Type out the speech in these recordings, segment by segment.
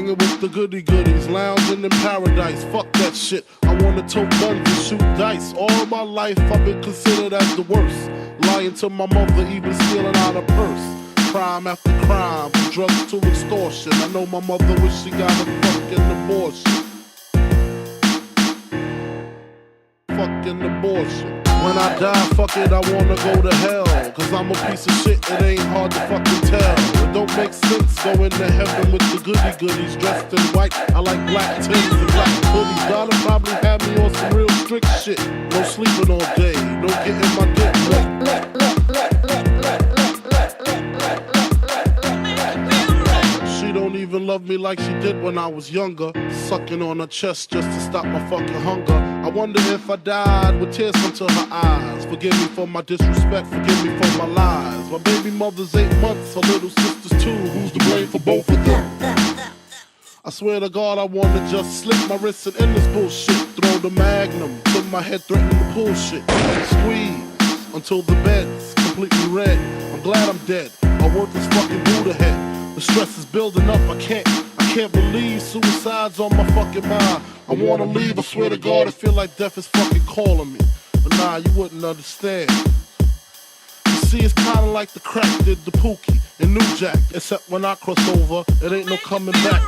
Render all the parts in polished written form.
hanging with the goody goodies, lounging in paradise. Fuck that shit. I wanna tote guns and shoot dice. All my life I've been considered as the worst. Lying to my mother, even stealing out a purse. Crime after crime, from drugs to extortion. I know my mother wish she got a fucking abortion. Fucking abortion. When I die, fuck it, I wanna go to hell. Cause I'm a piece of shit, it ain't hard to fucking tell. It don't make sense going to heaven with the goody goodies dressed in white. I like black Timbs and black hoodies. Gotta probably have me on some real strict shit. No sleeping all day, no getting my dick wet. She don't even love me like she did when I was younger. Sucking on her chest just to stop my fucking hunger. I wonder if I died with tears come to her eyes. Forgive me for my disrespect, forgive me for my lies. My baby mother's 8 months, her little sister's 2. Who's to blame for both of them? I swear to God I wanna just slip my wrists and end this bullshit. Throw the magnum to my head, threaten to pull shit. And squeeze until the bed's completely red. I'm glad I'm dead, I work this fucking Buddha head. The stress is building up, I can't believe suicide's on my fucking mind. I wanna leave, I swear to God, I feel like death is fucking calling me. But nah, you wouldn't understand. You see, it's kinda like the crack did the Pookie and New Jack. Except when I cross over, it ain't no coming back.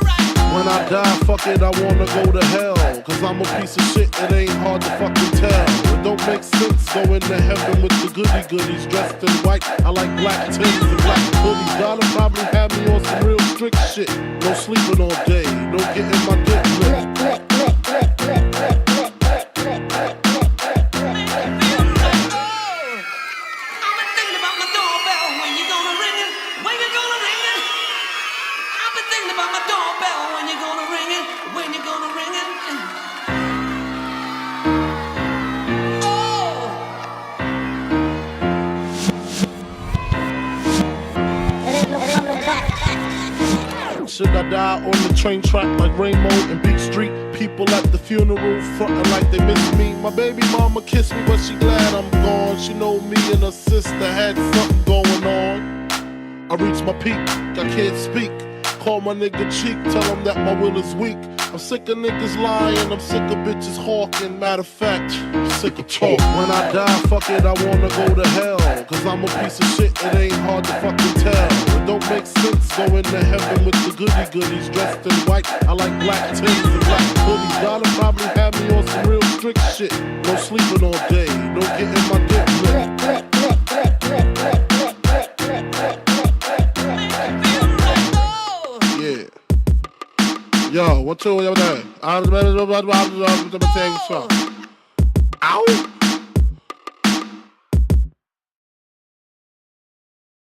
When I die, fuck it, I wanna go to hell. Cause I'm a piece of shit, it ain't hard to fucking tell. It don't make sense going to heaven with the goody goodies dressed in white. I like black Timbs and black hoodies. Gotta probably have me on some real strict shit. No sleeping all day, no getting my dick wet. Should I die on the train track like Rainbow and Beach Street? People at the funeral frontin' like they miss me. My baby mama kissed me, but she glad I'm gone. She know me and her sister had something going on. I reached my peak, I can't speak. Call my nigga cheek, tell him that my will is weak. I'm sick of niggas lying, I'm sick of bitches hawking. Matter of fact, I'm sick of talk. When I die, fuck it, I wanna go to hell. Cause I'm a piece of shit, it ain't hard to fucking tell. It don't make sense going to heaven with the goody goodies dressed in white. I like black Timbs and black hoodies. Gotta probably have me on some real strict shit. No sleeping all day, no getting my dick wet. Yo, what you over there? I'm saying so. Ow!